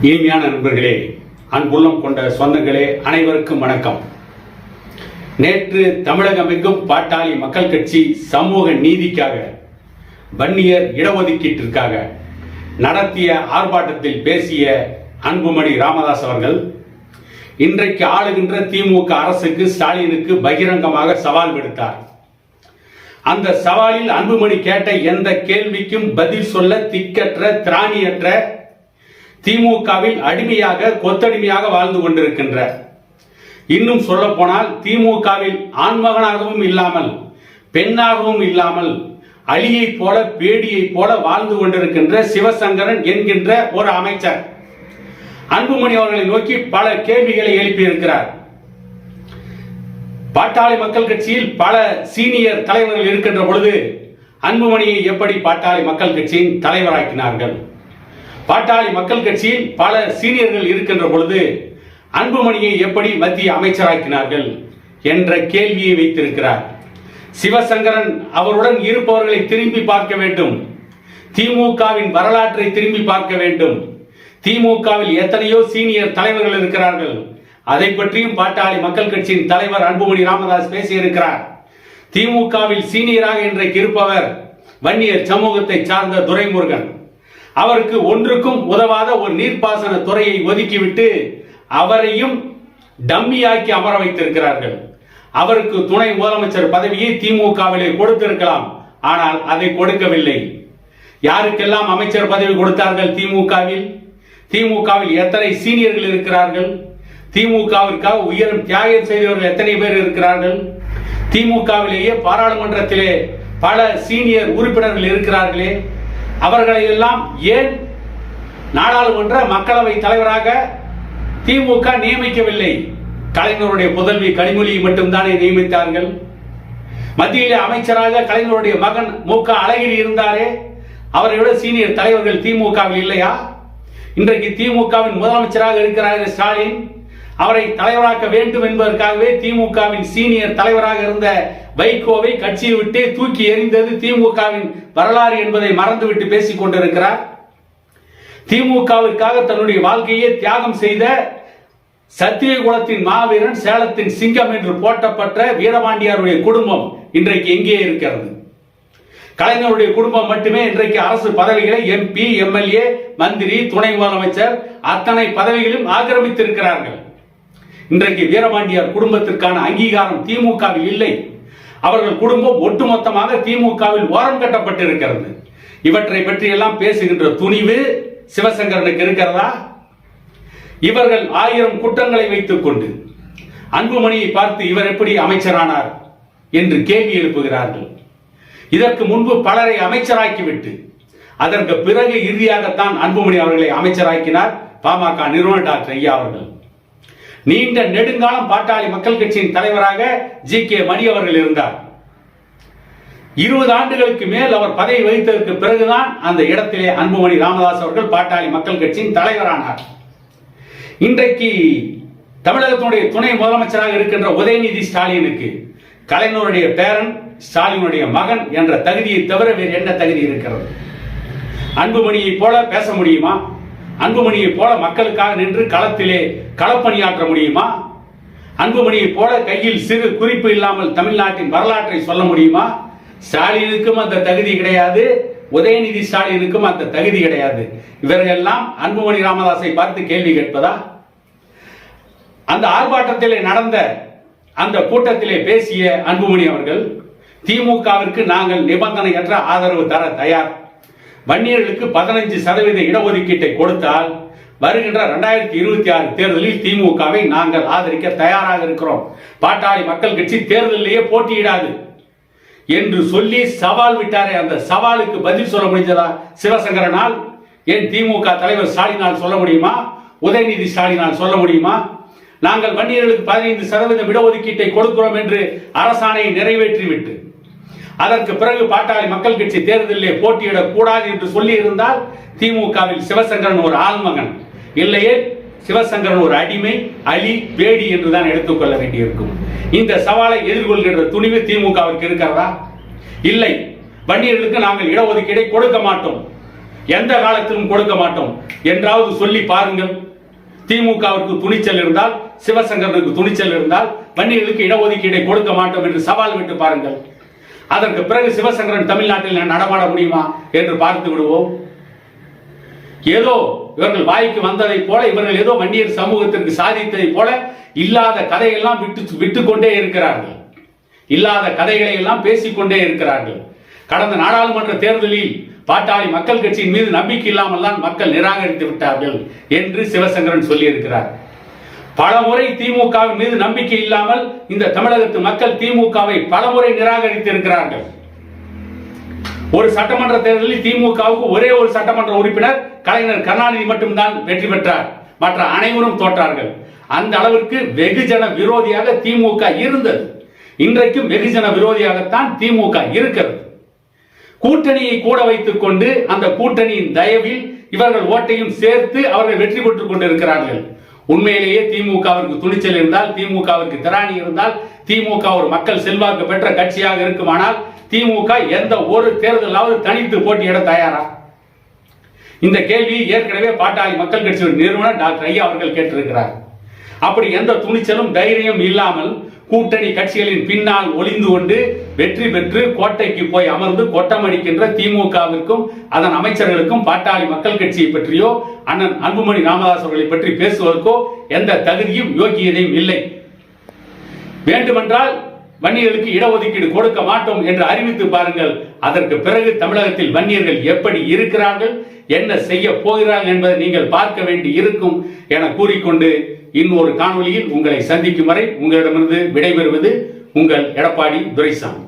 இனிமையான நண்பர்களே, அன்புள்ளம் கொண்ட சொந்தங்களே, அனைவருக்கும் வணக்கம். நேற்று தமிழகமெங்கும் பாட்டாளி மக்கள் கட்சி சமூக நீதிக்காக, வன்னியர் இடஒதுக்கீட்டிற்காக நடத்திய ஆர்ப்பாட்டத்தில் பேசிய அன்புமணி ராமதாஸ் அவர்கள் இன்றைக்கு ஆளுகின்ற திமுக அரசுக்கு, ஸ்டாலினுக்கு பகிரங்கமாக சவால் விடுத்தார். அந்த சவாலில் அன்புமணி கேட்ட எந்த கேள்விக்கும் பதில் சொல்ல திக்கற்ற, திராணியற்ற, திமுகவில் அடிமையாக, கொத்தடிமையாக வாழ்ந்து கொண்டிருக்கின்ற, இன்னும் சொல்ல போனால் திமுகவில் ஆண்மகனாகவும் இல்லாமல், பெண்ணாகவும் இல்லாமல், அலியை போல, பேடியை போல வாழ்ந்து கொண்டிருக்கின்ற சிவசங்கரன் என்கின்ற ஒரு அமைச்சர் அன்புமணி அவர்களை நோக்கி பல கேள்விகளை எழுப்பியிருக்கிறார். பாட்டாளி மக்கள் கட்சியில் பல சீனியர் தலைவர்கள் இருக்கின்ற பொழுது அன்புமணியை எப்படி பாட்டாளி மக்கள் கட்சியின் தலைவராக்கினார்கள்? பாட்டாளி மக்கள் கட்சியில் பல சீனியர்கள் இருக்கின்ற பொழுது அன்புமணியை எப்படி மத்திய அமைச்சராக்கினார்கள் என்ற கேள்வியை வைத்திருக்கிறார். சிவசங்கரன் அவருடன் இருப்பவர்களை திரும்பி பார்க்க வேண்டும். திமுகவின் வரலாற்றை திரும்பி பார்க்க வேண்டும். திமுகவில் எத்தனையோ சீனியர் தலைவர்கள் இருக்கிறார்கள். அதை பற்றியும் பாட்டாளி மக்கள் கட்சியின் தலைவர் அன்புமணி ராமதாஸ் பேசியிருக்கிறார். திமுகவில் சீனியராக இன்றைக்கு இருப்பவர் வன்னியர் சமூகத்தை சார்ந்த துரைமுருகன். அவருக்கு ஒன்றுக்கும் உதவாத ஒரு நீர்ப்பாசன துறையை ஒதுக்கிவிட்டு அவரையும் டம்மியாக்கி அமர வைத்திருக்கிறார்கள். அவருக்கு துணை முதலமைச்சர் பதவியை திமுகவிலே கொடுத்திருக்கலாம், ஆனால் அதை கொடுக்கவில்லை. யாருக்கெல்லாம் அமைச்சர் பதவி கொடுத்தார்கள்? திமுகவில் எத்தனை சீனியர்கள் இருக்கிறார்கள்? திமுகவிற்காக உயரும் தியாகம் செய்தவர்கள் எத்தனை பேர் இருக்கிறார்கள்? திமுகவிலேயே பாராளுமன்றத்திலே பல சீனியர் உறுப்பினர்கள் இருக்கிறார்களே, அவர்களை எல்லாம் ஏன் நாடாளுமன்ற மக்களவை தலைவராக திமுக நியமிக்கவில்லை? கலைஞருடைய புதல்வி கனிமொழியை மட்டும்தானே நியமித்தார்கள். மத்தியிலே அமைச்சராக கலைஞருடைய மகன் மு.க. அழகிரி இருந்தாரே, அவரை விட சீனியர் தலைவர்கள் திமுகவில் இல்லையா? இன்றைக்கு திமுகவின் முதலமைச்சராக இருக்கிறார் ஸ்டாலின். அவரை தலைவராக்க வேண்டும் என்பதற்காகவே திமுகவின் சீனியர் தலைவராக இருந்த வைகோவை கட்சியை விட்டு தூக்கி எறிந்தது திமுகவின் வரலாறு என்பதை மறந்துவிட்டு பேசிக் கொண்டிருக்கிறார். திமுகவிற்காக தன்னுடைய வாழ்க்கையை தியாகம் செய்த சத்தியகுலத்தின் மாவீரன், சேலத்தின் சிங்கம் என்று போற்றப்பட்ட வீரபாண்டியாருடைய குடும்பம் இன்றைக்கு எங்கே இருக்கிறது? கலைஞருடைய குடும்பம் மட்டுமே இன்றைக்கு அரசு பதவிகளை, MP, MLA, மந்திரி, துணை முதலமைச்சர் அத்தனை பதவிகளும் ஆக்கிரமித்திருக்கிறார்கள். இன்றைக்கு வீரபாண்டியார் குடும்பத்திற்கான அங்கீகாரம் திமுகவில் இல்லை. அவர்கள் குடும்பம் ஒட்டுமொத்தமாக திமுகவில் ஓரம் கட்டப்பட்டிருக்கிறது. இவற்றை பற்றி எல்லாம் பேசுகின்ற துணிவு சிவசங்கரனுக்கு இருக்கிறதா? இவர்கள் 1000 குற்றங்களை வைத்துக் கொண்டு அன்புமணியை பார்த்து இவர் எப்படி அமைச்சரானார் என்று கேள்வி எழுப்புகிறார்கள். இதற்கு முன்பு பலரை அமைச்சராக்கிவிட்டு அதற்கு பிறகு இறுதியாகத்தான் அன்புமணி அவர்களை அமைச்சராக்கினார் பாமக நிறுவனர் டாக்டர் ஐயா அவர்கள். நீண்ட நெடுங்காலம் பாட்டாளி மக்கள் கட்சியின் தலைவராக G.K. மணி அவர்கள் இருந்தார். 20 ஆண்டுகளுக்கு மேல் அவர் பதவி வகித்ததற்கு பிறகுதான் அந்த இடத்திலே அன்புமணி ராமதாஸ் அவர்கள் பாட்டாளி மக்கள் கட்சியின் தலைவரானார். இன்றைக்கு தமிழகத்தினுடைய துணை முதலமைச்சராக இருக்கின்ற உதயநிதி ஸ்டாலினுக்கு கலைஞருடைய பேரன், ஸ்டாலினுடைய மகன் என்ற தகுதியை தவிர வேறு என்ன தகுதி இருக்கிறது? அன்புமணியை போல பேச முடியுமா? அன்புமணியை போல மக்களுக்காக நின்று களத்திலே களப்பணியாற்ற முடியுமா? அன்புமணியை போல கையில் சிறு குறிப்பு இல்லாமல் தமிழ்நாட்டின் வரலாற்றை சொல்ல முடியுமா? ஸ்டாலினுக்கும் அந்த தகுதி கிடையாது, உதயநிதி ஸ்டாலினுக்கும் அந்த தகுதி கிடையாது. இவர்கள் எல்லாம் அன்புமணி ராமதாஸை பார்த்து கேள்வி கேட்பதா? அந்த ஆர்ப்பாட்டத்திலே நடந்த அந்த கூட்டத்திலே பேசிய அன்புமணி அவர்கள், திமுகவிற்கு நாங்கள் நிபந்தனையற்ற ஆதரவு தர தயார். வன்னியர்களுக்கு 15% இடஒதுக்கீட்டை கொடுத்தால் வருகின்ற 2026 தேர்தலில் திமுகவை நாங்கள் ஆதரிக்க தயாராக இருக்கிறோம். பாட்டாளி மக்கள் கட்சி தேர்தலிலேயே போட்டியிடாது என்று சொல்லி சவால் விட்டாரே, அந்த சவாலுக்கு பதில் சொல்ல முடிஞ்சதா சிவசங்கரனால்? ஏன் திமுக தலைவர் ஸ்டாலினால் சொல்ல முடியுமா? உதயநிதி ஸ்டாலினால் சொல்ல முடியுமா? நாங்கள் வன்னியர்களுக்கு 15% இடஒதுக்கீட்டை கொடுக்கிறோம் என்று அரசாணையை நிறைவேற்றிவிட்டு அதற்கு பிறகு பாட்டாளி மக்கள் கட்சி தேர்தலிலே போட்டியிடக் கூடாது என்று சொல்லி இருந்தால் திமுகவில் சிவசங்கரன் ஒரு ஆள்மகன், இல்லையே சிவசங்கரன் ஒரு அடிமை, அலி, பேடி என்றுதான் எடுத்துக்கொள்ள வேண்டியிருக்கும். இந்த சவாலை எதிர்கொள்கின்ற துணிவு திமுகவிற்கு இருக்கிறதா? இல்லை. வன்னியர்களுக்கு நாங்கள் இடஒதுக்கீடை கொடுக்க மாட்டோம். எந்த காலத்திலும் கொடுக்க மாட்டோம் என்றாவது சொல்லி பாருங்கள். திமுகவிற்கு துணிச்சல் இருந்தால், சிவசங்கரனுக்கு துணிச்சல் இருந்தால், வன்னியர்களுக்கு இடஒதுக்கீடை கொடுக்க மாட்டோம் என்று சவால் விட்டு பாருங்கள். அதற்கு பிறகு சிவசங்கரன் தமிழ்நாட்டில் நடமாட முடியுமா என்று பார்த்து விடுவோம். ஏதோ இவர்கள் வாய்க்கு வந்ததை போல, இவர்கள் ஏதோ வன்னியர் சமூகத்திற்கு சாதித்ததை போல இல்லாத கதையெல்லாம் விட்டுக் கொண்டே இருக்கிறார்கள். இல்லாத கதைகளை எல்லாம் பேசிக்கொண்டே இருக்கிறார்கள். கடந்த நாடாளுமன்ற தேர்தலில் பாட்டாளி மக்கள் கட்சியின் மீது நம்பிக்கை இல்லாமல் தான் மக்கள் நிராகரித்து விட்டார்கள் என்று சிவசங்கரன் சொல்லி இருக்கிறார். பலமுறை திமுகவின் மீது நம்பிக்கை இல்லாமல் இந்த தமிழகத்து மக்கள் திமுகவை பலமுறை நிராகரித்து இருக்கிறார்கள். ஒரு சட்டமன்ற தேர்தலில் திமுகவுக்கு ஒரே ஒரு சட்டமன்ற உறுப்பினர் கலைஞர் கருணாநிதி மட்டும்தான் வெற்றி பெற்றார். மற்ற அனைவரும் தோற்றார்கள். அந்த அளவிற்கு வெகுஜன விரோதியாக திமுக இருந்தது. இன்றைக்கும் வெகுஜன விரோதியாகத்தான் திமுக இருக்கிறது. கூட்டணியை கூட வைத்துக் கொண்டு அந்த கூட்டணியின் தயவில் இவர்கள் ஓட்டையும் சேர்த்து அவர்கள் வெற்றி பெற்றுக் கொண்டிருக்கிறார்கள். உண்மையிலேயே திமுகவிற்கு துணிச்சல் இருந்தால், திமுகவிற்கு திராணி இருந்தால், திமுக ஒரு மக்கள் செல்வாக்கு பெற்ற கட்சியாக இருக்குமானால் திமுக எந்த ஒரு தேர்தலாவது தனித்து போட்டியிட தயாரா? இந்த கேள்வி ஏற்கனவே பாட்டாளி மக்கள் கட்சியின் நிறுவனர் டாக்டர் ஐயா அவர்கள் கேட்டிருக்கிறார். அப்படி எந்த துணிச்சலும் தைரியம் இல்லாமல் கூட்டணி கட்சிகளின் பின்னால் ஒளிந்து கொண்டு வெற்றி பெற்று கோட்டைக்கு போய் அமர்ந்து கொட்டமடிக்கின்ற திமுகவிற்கும் அதன் அமைச்சர்களுக்கும் பாட்டாளி மக்கள் கட்சியை பற்றியோ அண்ணன் அன்புமணி ராமதாஸ் அவர்களை பற்றி பேசுவதற்கோ எந்த தகுதியும் யோகியதையும் இல்லை. வேண்டுமென்றால் வன்னியர்களுக்கு இடஒதுக்கீடு கொடுக்க மாட்டோம் என்று அறிவித்து பாருங்கள். அதற்கு பிறகு தமிழகத்தில் வன்னியர்கள் எப்படி இருக்கிறார்கள், என்ன செய்ய போகிறார்கள் என்பதை நீங்கள் பார்க்க வேண்டி இருக்கும் என கூறிக்கொண்டு இன்னொரு காணொலியில் உங்களை சந்திக்கும் வரை உங்களிடமிருந்து விடைபெறுவது உங்கள் எடப்பாடி துரைசாமி.